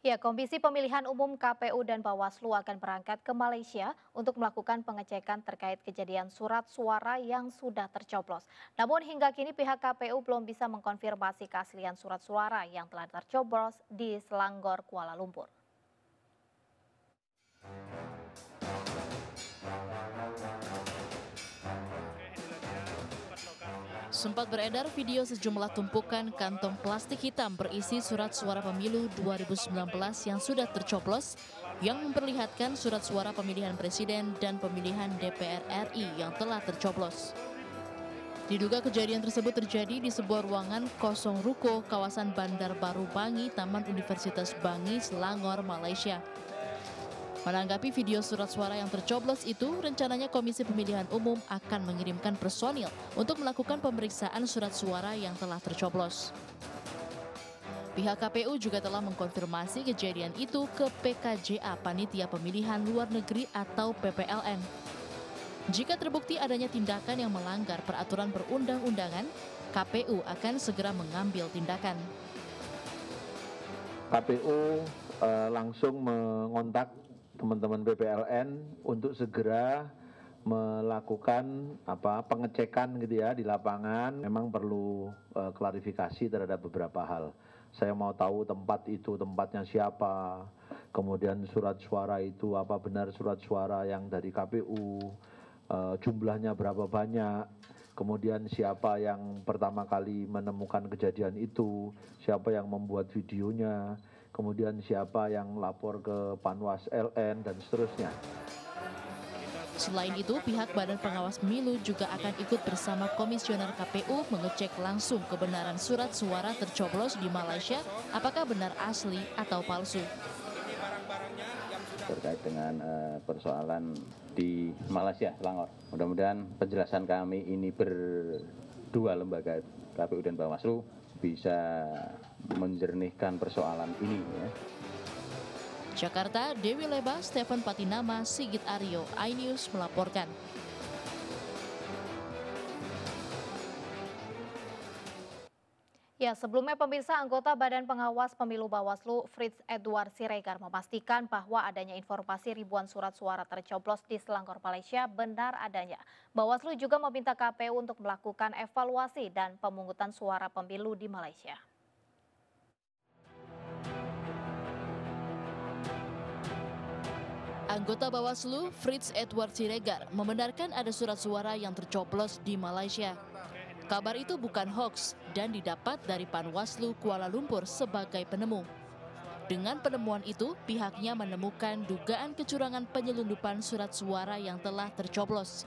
Ya, Komisi Pemilihan Umum KPU dan Bawaslu akan berangkat ke Malaysia untuk melakukan pengecekan terkait kejadian surat suara yang sudah tercoblos. Namun hingga kini pihak KPU belum bisa mengkonfirmasi keaslian surat suara yang telah tercoblos di Selangor, Kuala Lumpur. Sempat beredar video sejumlah tumpukan kantong plastik hitam berisi surat suara pemilu 2019 yang sudah tercoblos, yang memperlihatkan surat suara pemilihan presiden dan pemilihan DPR RI yang telah tercoblos. Diduga kejadian tersebut terjadi di sebuah ruangan kosong ruko kawasan Bandar Baru Bangi, Taman Universitas Bangi, Selangor, Malaysia. Menanggapi video surat suara yang tercoblos itu, rencananya Komisi Pemilihan Umum akan mengirimkan personil untuk melakukan pemeriksaan surat suara yang telah tercoblos. Pihak KPU juga telah mengkonfirmasi kejadian itu ke PKJA Panitia Pemilihan Luar Negeri atau PPLN. Jika terbukti adanya tindakan yang melanggar peraturan perundang-undangan, KPU akan segera mengambil tindakan. KPU langsung mengontak teman-teman PPLN untuk segera melakukan pengecekan gitu ya di lapangan. Memang perlu klarifikasi terhadap beberapa hal. Saya mau tahu tempat itu tempatnya siapa, kemudian surat suara itu apa benar surat suara yang dari KPU, jumlahnya berapa banyak, kemudian siapa yang pertama kali menemukan kejadian itu, siapa yang membuat videonya, kemudian siapa yang lapor ke Panwas LN, dan seterusnya. Selain itu, pihak Badan Pengawas Pemilu juga akan ikut bersama Komisioner KPU mengecek langsung kebenaran surat suara tercoblos di Malaysia, apakah benar asli atau palsu. Terkait dengan persoalan di Malaysia, Selangor. Mudah-mudahan penjelasan kami ini berdua lembaga KPU dan Bawaslu bisa menjernihkan persoalan ini. Ya. Jakarta, Dewi Leba, Stephen Patinama, Sigit Aryo, iNews melaporkan. Ya, sebelumnya pemirsa, anggota Badan Pengawas Pemilu Bawaslu Fritz Edward Siregar memastikan bahwa adanya informasi ribuan surat suara tercoblos di Selangor, Malaysia benar adanya. Bawaslu juga meminta KPU untuk melakukan evaluasi dan pemungutan suara pemilu di Malaysia. Anggota Bawaslu Fritz Edward Siregar membenarkan ada surat suara yang tercoblos di Malaysia. Kabar itu bukan hoaks dan didapat dari Panwaslu Kuala Lumpur sebagai penemu. Dengan penemuan itu, pihaknya menemukan dugaan kecurangan penyelundupan surat suara yang telah tercoblos.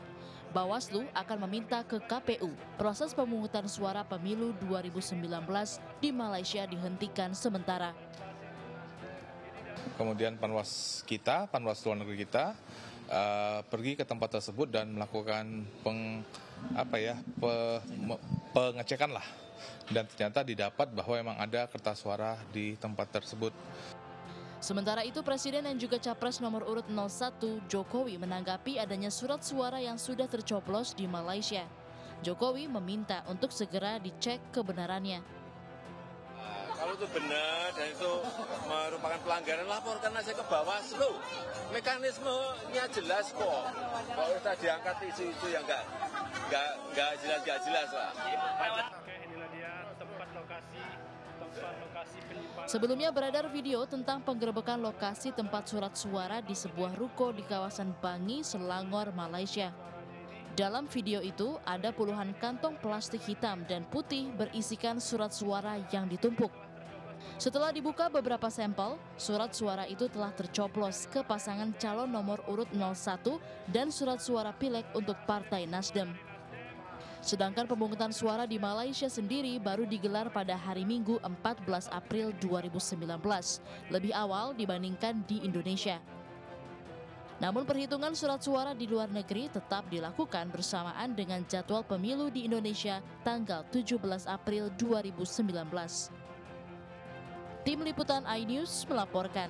Bawaslu akan meminta ke KPU proses pemungutan suara pemilu 2019 di Malaysia dihentikan sementara. Kemudian Panwas luar negeri kita, pergi ke tempat tersebut dan melakukan pengecekan lah, dan ternyata didapat bahwa memang ada kertas suara di tempat tersebut. Sementara itu, Presiden dan juga Capres nomor urut 01 Jokowi menanggapi adanya surat suara yang sudah tercoblos di Malaysia. Jokowi meminta untuk segera dicek kebenarannya. Kalau itu benar dan itu merupakan pelanggaran, laporkan aja ke Bawaslu. Mekanismenya jelas kok. Kalau sudah diangkat isu-isu yang nggak jelas lah. Sebelumnya beredar video tentang penggerebekan lokasi tempat surat suara di sebuah ruko di kawasan Bangi, Selangor, Malaysia. Dalam video itu ada puluhan kantong plastik hitam dan putih berisikan surat suara yang ditumpuk. Setelah dibuka beberapa sampel, surat suara itu telah tercoblos ke pasangan calon nomor urut 01 dan surat suara pileg untuk Partai Nasdem. Sedangkan pemungutan suara di Malaysia sendiri baru digelar pada hari Minggu 14 April 2019, lebih awal dibandingkan di Indonesia. Namun perhitungan surat suara di luar negeri tetap dilakukan bersamaan dengan jadwal pemilu di Indonesia tanggal 17 April 2019. Tim Liputan iNews melaporkan.